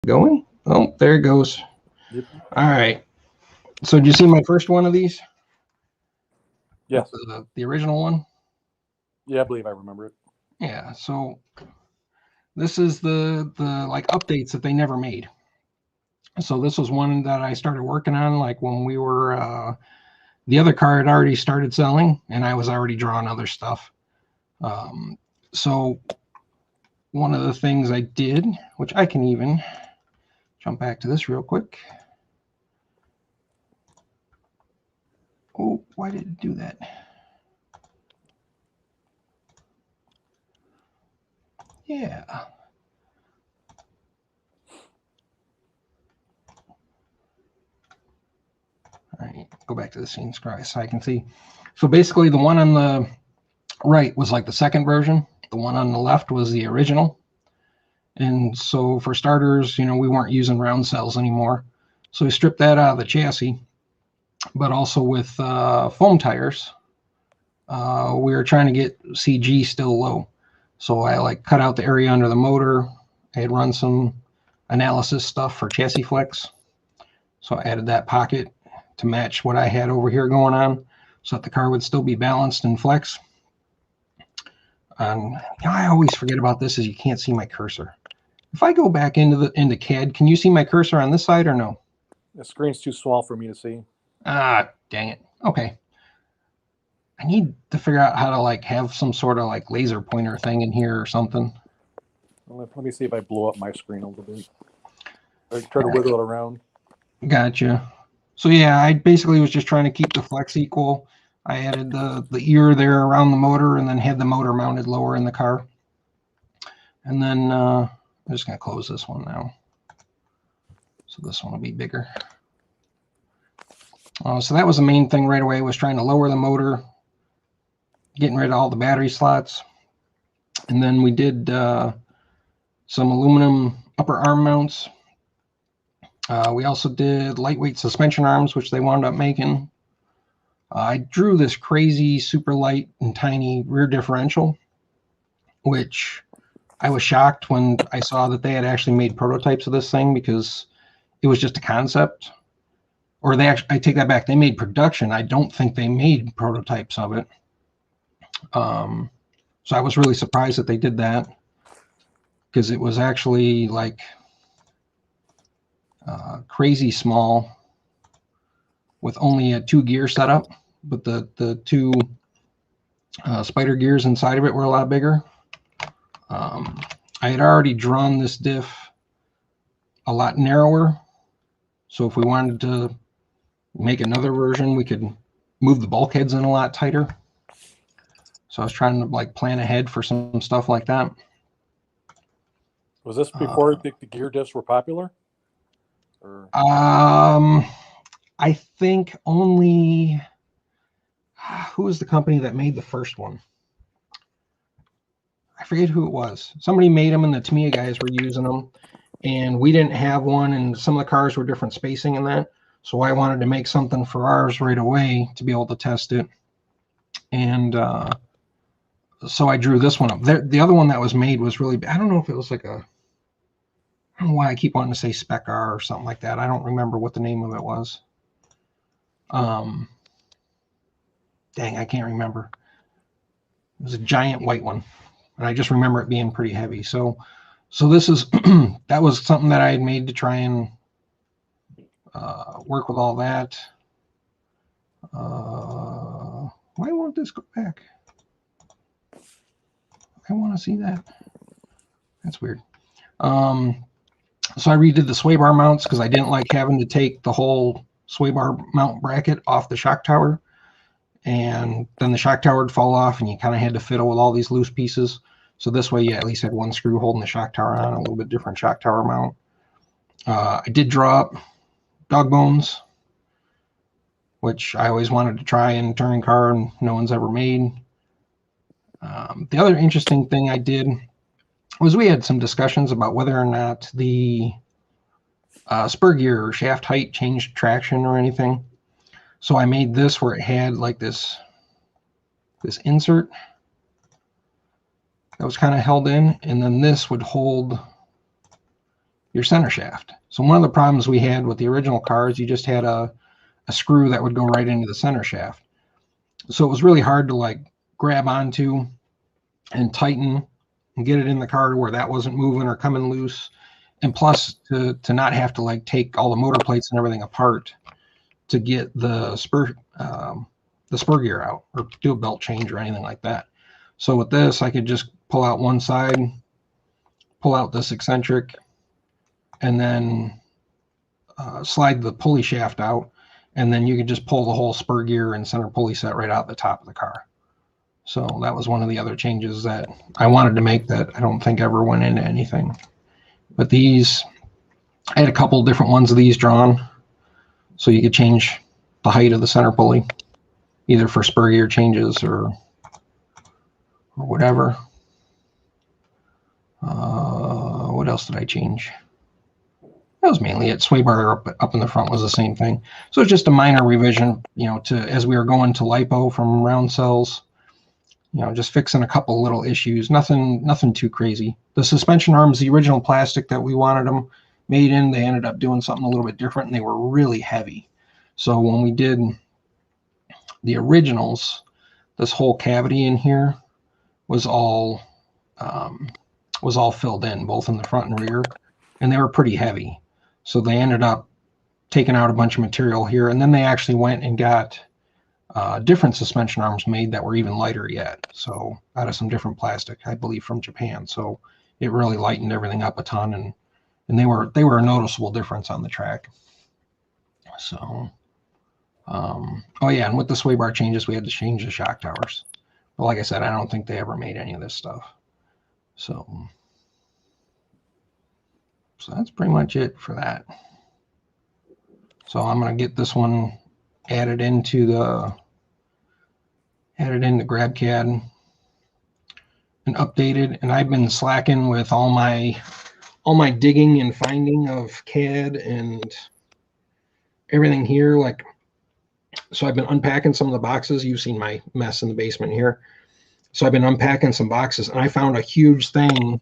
Going? Oh, there it goes. Yep. All right. So did you see my first one of these? Yes. The original one? Yeah, I believe I remember it. Yeah. So this is the like updates that they never made. So this was one that I started working on like when we were the other car had already started selling and I was already drawing other stuff. So one of the things I did, which I can even jump back to this real quick. Oh, why did it do that? Yeah. All right, go back to the scene so I can see. So basically the one on the right was like the second version. The one on the left was the original. And so for starters, you know, we weren't using round cells anymore. So we stripped that out of the chassis, but also with foam tires, we were trying to get CG still low. So I like cut out the area under the motor. I had run some analysis stuff for chassis flex. So I added that pocket to match what I had over here going on so that the car would still be balanced and flex. I always forget about this is you can't see my cursor. If I go back into CAD, can you see my cursor on this side or no? The screen's too small for me to see. Ah, dang it. Okay. I need to figure out how to like have some sort of like laser pointer thing in here or something. Well, let me see if I blow up my screen a little bit. Or try to wiggle it around. Gotcha. So yeah, I basically was just trying to keep the flex equal. I added the ear there around the motor and then had the motor mounted lower in the car. And then I'm just going to close this one now. So this one will be bigger. So that was the main thing right away, was trying to lower the motor, getting rid of all the battery slots. And then we did some aluminum upper arm mounts. We also did lightweight suspension arms, which they wound up making. I drew this crazy, super light and tiny rear differential, which I was shocked when I saw that they had actually made prototypes of this thing because it was just a concept. Or they actually, I take that back, they made production. I don't think they made prototypes of it. So I was really surprised that they did that because it was actually like crazy small with only a 2-gear setup, but the two spider gears inside of it were a lot bigger. I had already drawn this diff a lot narrower, so if we wanted to make another version, we could move the bulkheads in a lot tighter. So I was trying to like plan ahead for some stuff like that. Was this before the gear diffs were popular? Or? I think only, who was the company that made the first one? I forget who it was. Somebody made them and the Tamiya guys were using them, and we didn't have one, and some of the cars were different spacing in that. So I wanted to make something for ours right away to be able to test it. And so I drew this one up. The other one that was made was really, I don't know if it was like a, I don't know why I keep wanting to say Spec R or something like that. I don't remember what the name of it was. Dang, I can't remember. It was a giant white one, and I just remember it being pretty heavy. So this is that was something that I had made to try and work with all that. Why won't this go back? I want to see that. That's weird. So I redid the sway bar mounts because I didn't like having to take the whole sway bar mount bracket off the shock tower, and then the shock tower would fall off and you kind of had to fiddle with all these loose pieces. So this way you at least had one screw holding the shock tower on, a little bit different shock tower mount. I did draw up dog bones, which I always wanted to try in a touring car and no one's ever made. The other interesting thing I did was we had some discussions about whether or not the spur gear or shaft height changed traction or anything. So I made this where it had like this insert that was kind of held in, and then this would hold your center shaft. So one of the problems we had with the original car is you just had a screw that would go right into the center shaft. So it was really hard to like grab onto and tighten and get it in the car to where that wasn't moving or coming loose. And plus to not have to like take all the motor plates and everything apart to get the spur gear out or do a belt change or anything like that. So with this, I could just pull out one side, pull out this eccentric, and then slide the pulley shaft out, and then you could just pull the whole spur gear and center pulley set right out the top of the car. So that was one of the other changes that I wanted to make that I don't think ever went into anything. But these, I had a couple different ones of these drawn, so you could change the height of the center pulley, either for spur gear changes or whatever. What else did I change? That was mainly it. Sway bar up in the front was the same thing. So it's just a minor revision, you know, to as we were going to lipo from round cells, you know, just fixing a couple little issues. Nothing too crazy. The suspension arms, the original plastic that we wanted them made in, they ended up doing something a little bit different, and they were really heavy. So when we did the originals, this whole cavity in here was all filled in, both in the front and rear, and they were pretty heavy. So they ended up taking out a bunch of material here, and then they actually went and got different suspension arms made that were even lighter yet. So out of some different plastic, I believe from Japan. So it really lightened everything up a ton, and they were a noticeable difference on the track. So, oh yeah, and with the sway bar changes, we had to change the shock towers. But like I said, I don't think they ever made any of this stuff. So that's pretty much it for that. So I'm going to get this one added into GrabCAD and updated. And I've been slacking with all my digging and finding of CAD and everything here. Like, so I've been unpacking some of the boxes. You've seen my mess in the basement here. So I've been unpacking some boxes, and I found a huge thing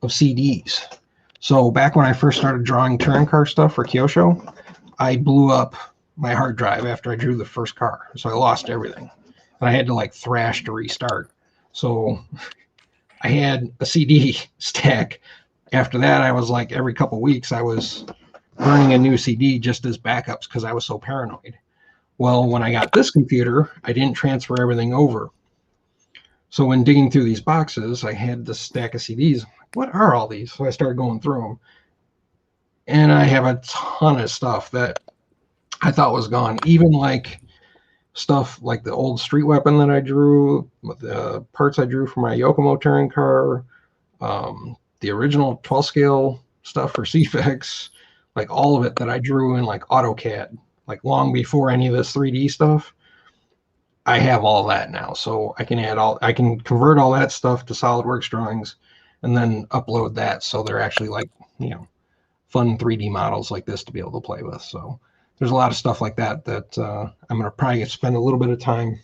of CDs. So back when I first started drawing touring car stuff for Kyosho, I blew up my hard drive after I drew the first car. So I lost everything. And I had to like thrash to restart. So I had a CD stack. After that, I was like, every couple of weeks, I was burning a new CD just as backups because I was so paranoid. Well, when I got this computer, I didn't transfer everything over. So when digging through these boxes, I had this stack of CDs. What are all these? So I started going through them. And I have a ton of stuff that I thought was gone. Even like stuff like the old street weapon that I drew, the parts I drew for my Yokomo touring car, the original 12 scale stuff for CFX, like all of it that I drew in like AutoCAD, like long before any of this 3D stuff. I have all that now, so I can convert all that stuff to SolidWorks drawings and then upload that so they're actually like, you know, fun 3D models like this to be able to play with. So there's a lot of stuff like that I'm going to probably spend a little bit of time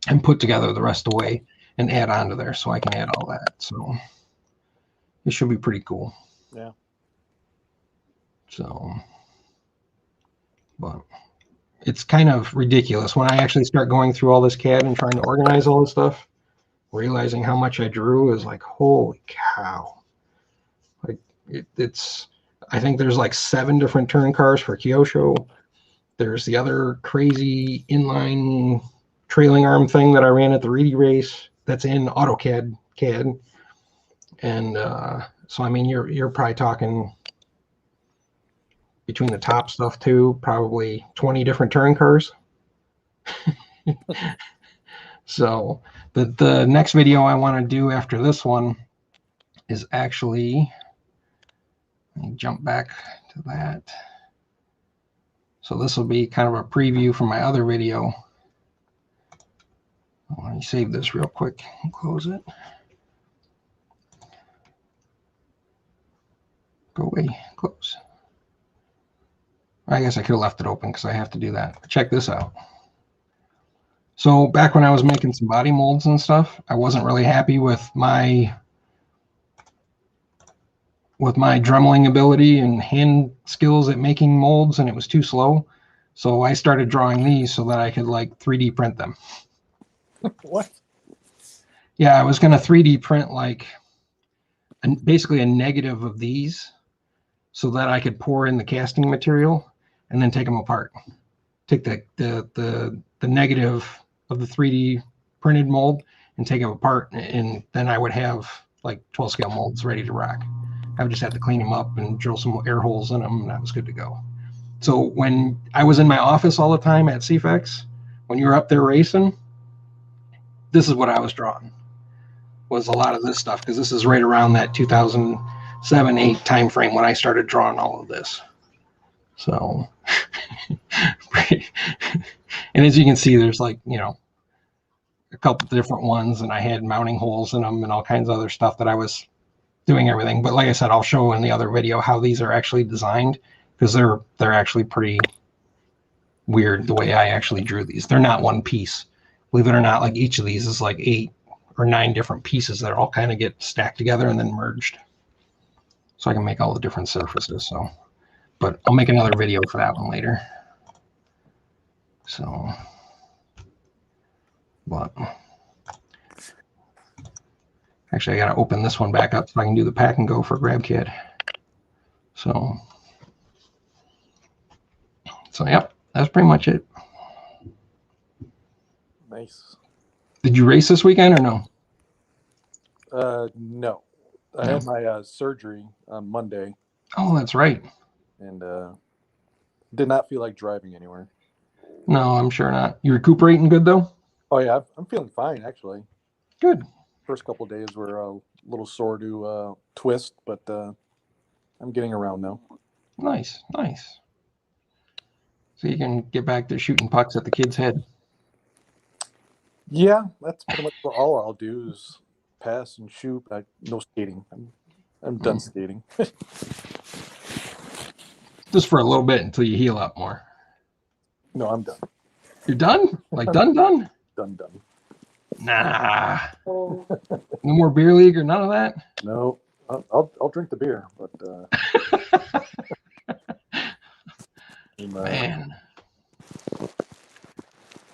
and put together the rest of the way and add on to there so I can add all that. So it should be pretty cool. Yeah. So, but it's kind of ridiculous when I actually start going through all this CAD and trying to organize all this stuff, realizing how much I drew is like, holy cow. Like it's, I think there's like 7 different touring cars for Kyosho. There's the other crazy inline trailing arm thing that I ran at the Reedy race that's in AutoCAD CAD. And so, I mean, you're probably talking between the top stuff too, probably 20 different touring cars. So the next video I want to do after this one is actually, let me jump back to that. So this will be kind of a preview from my other video. Let me save this real quick and close it. Go away, close. I guess I could have left it open because I have to do that. Check this out. So back when I was making some body molds and stuff, I wasn't really happy with my with my dremeling ability and hand skills at making molds, and it was too slow. So I started drawing these so that I could like 3D print them. What? Yeah, I was going to 3D print like basically a negative of these so that I could pour in the casting material and then take them apart. Take the negative of the 3D printed mold and take them apart, and then I would have like 12 scale molds ready to rock. I would just have to clean them up and drill some air holes in them, and that was good to go. So when I was in my office all the time at CFX, when you were up there racing, this is what I was drawing. Was a lot of this stuff, because this is right around that 2007-8 time frame when I started drawing all of this. So, and as you can see, there's like, you know, a couple different ones, and I had mounting holes in them and all kinds of other stuff that I was doing everything. But like I said, I'll show in the other video how these are actually designed, because they're actually pretty weird the way I actually drew these. They're not one piece. Believe it or not, like each of these is like 8 or 9 different pieces that all kind of get stacked together and then merged. So I can make all the different surfaces. So, but I'll make another video for that one later. So, but actually I got to open this one back up so I can do the pack and go for GrabCAD. So yep, that's pretty much it. Nice. Did you race this weekend or no? No. I had my surgery on Monday. Oh, that's right. And did not feel like driving anywhere. No, I'm sure not. You recuperating good though? Oh yeah, I'm feeling fine actually. Good. First couple of days were a little sore to twist, but I'm getting around now. Nice, nice. So you can get back to shooting pucks at the kid's head. Yeah, that's pretty much all I'll do is pass and shoot. No skating. I'm done skating. Just for a little bit until you heal up more. No, I'm done. You're done? Like done? Done. Nah. No more beer league or none of that? No, I'll drink the beer, but man.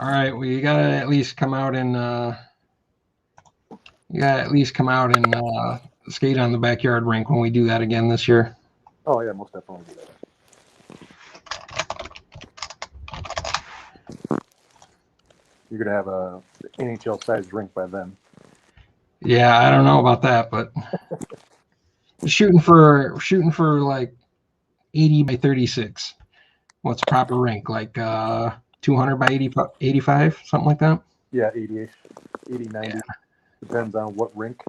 All right, well, you gotta at least come out and skate on the backyard rink when we do that again this year. Oh yeah, most definitely do that. You're gonna have a NHL-sized rink by then. Yeah, I don't know about that, but shooting for like 80 by 36. What's proper rink? Like 200 by 85, something like that? Yeah, 80-ish, 80, 90. Yeah. Depends on what rink.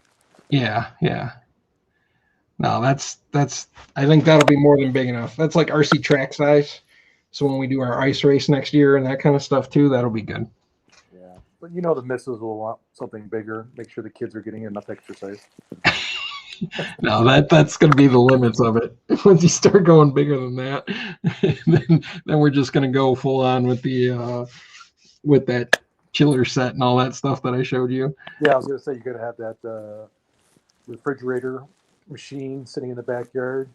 Yeah. No, that's I think that'll be more than big enough. That's like RC track size. So when we do our ice race next year and that kind of stuff too, that'll be good. Yeah. But you know the missus will want something bigger. Make sure the kids are getting enough exercise. No, that's going to be the limits of it. Once you start going bigger than that, then we're just going to go full on with the with that chiller set and all that stuff that I showed you. Yeah, I was going to say you got to have that refrigerator machine sitting in the backyard.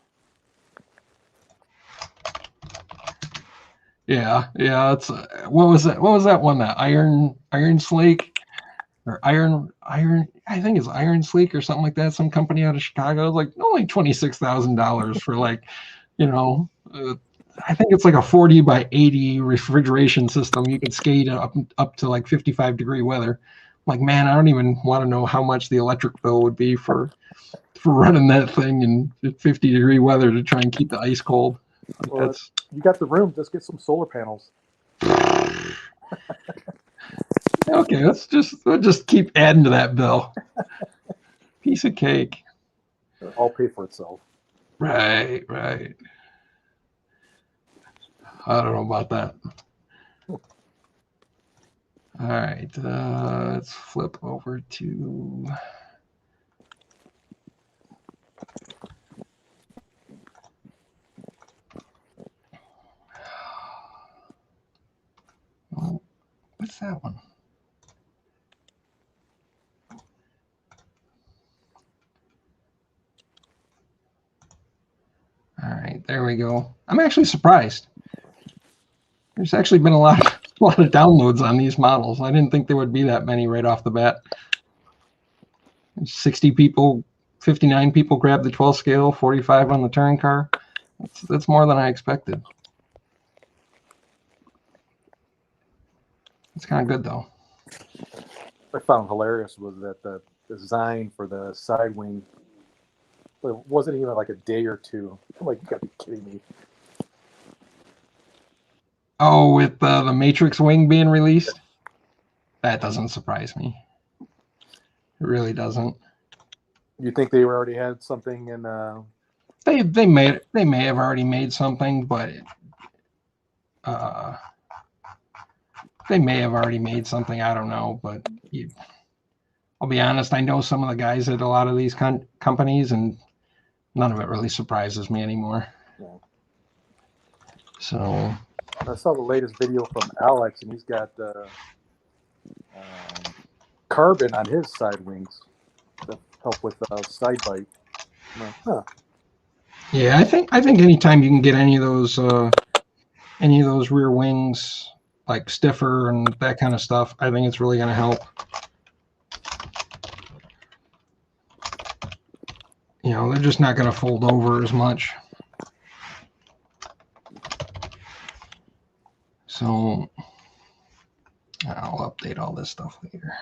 Yeah. It's what was that one? That iron slake or iron. I think it's Iron Sleek or something like that. Some company out of Chicago. It's like only $26,000 for like, you know, I think it's like a 40 by 80 refrigeration system. You could skate up to like 55-degree weather. Like, man, I don't even want to know how much the electric bill would be for running that thing in 50-degree weather to try and keep the ice cold. Like, well, you got the room. Just get some solar panels. Okay, we'll just keep adding to that bill. Piece of cake. I'll pay for itself. Right. I don't know about that. All right, let's flip over to what's that one? There we go. I'm actually surprised. There's actually been a lot of downloads on these models. I didn't think there would be that many right off the bat. 60 people, 59 people grabbed the 12 scale, 45 on the touring car. That's more than I expected. It's kind of good though. I found hilarious was that the design for the side wing, it wasn't even like a day or two. I'm like, you gotta be kidding me. Oh, with the Matrix wing being released? That doesn't surprise me. It really doesn't. You think they already had something in? They may have already made something, but they may have already made something. I don't know, but I'll be honest. I know some of the guys at a lot of these companies, and none of it really surprises me anymore. Yeah. So I saw the latest video from Alex, and he's got carbon on his side wings to help with side bite. I'm like, huh. Yeah, I think anytime you can get any of those rear wings like stiffer and that kind of stuff, I think it's really going to help. You know, they're just not going to fold over as much. So I'll update all this stuff later.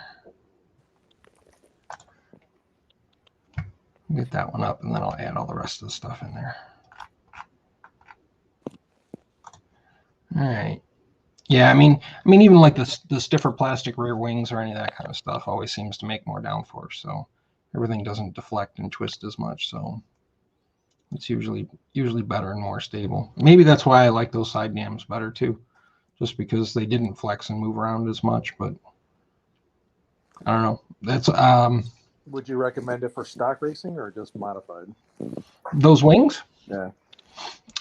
Get that one up, and then I'll add all the rest of the stuff in there. All right. Yeah, I mean, even like the stiffer plastic rear wings or any of that kind of stuff always seems to make more downforce, so everything doesn't deflect and twist as much. So it's usually better and more stable. Maybe that's why I like those side dams better too, just because they didn't flex and move around as much. But I don't know. That's Would you recommend it for stock racing or just modified? Those wings? Yeah.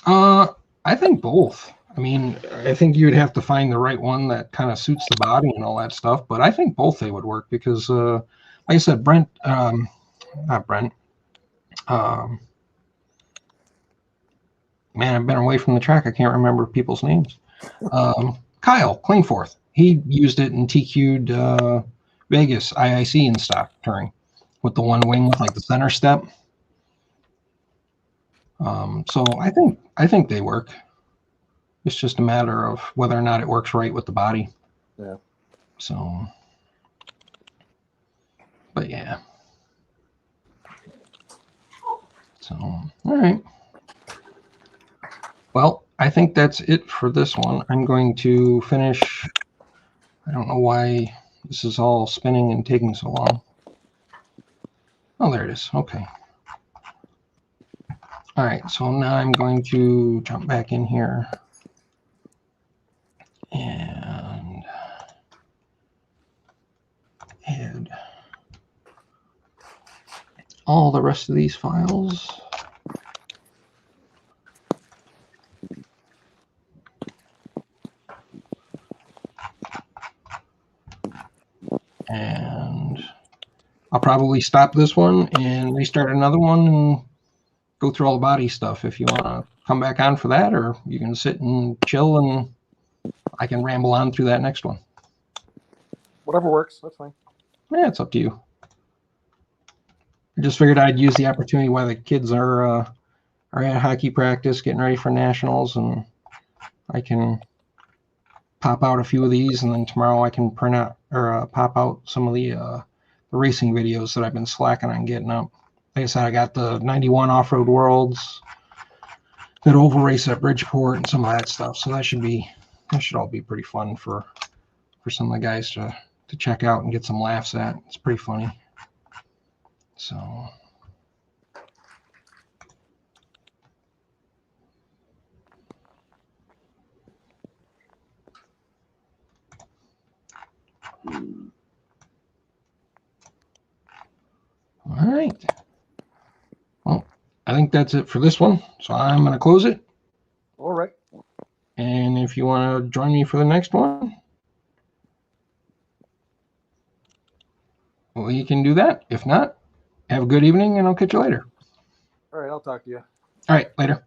I think both. I mean, I think you would have to find the right one that kind of suits the body and all that stuff. But I think both they would work because, like I said, not Brent. Man, I've been away from the track. I can't remember people's names. Kyle Klingforth. He used it and TQ'd Vegas IIC in stock touring with the one wing with like the center step. So I think they work. It's just a matter of whether or not it works right with the body. Yeah. So, but yeah. So, all right. Well, I think that's it for this one. I'm going to finish. I don't know why this is all spinning and taking so long. Oh, there it is. Okay. All right. So now I'm going to jump back in here and add all the rest of these files. And I'll probably stop this one and restart another one and go through all the body stuff if you want to come back on for that, or you can sit and chill and I can ramble on through that next one. Whatever works, that's fine. Yeah, it's up to you. I just figured I'd use the opportunity while the kids are at hockey practice, getting ready for nationals, and I can pop out a few of these, and then tomorrow I can print out or pop out some of the racing videos that I've been slacking on getting up. Like I said, I got the 91 Off-Road Worlds, that oval race at Bridgeport, and some of that stuff. So that should all be pretty fun for some of the guys to check out and get some laughs at. It's pretty funny. So all right. Well, I think that's it for this one. So I'm going to close it. All right. And if you want to join me for the next one, well, you can do that. If not, have a good evening, and I'll catch you later. All right, I'll talk to you. All right, later.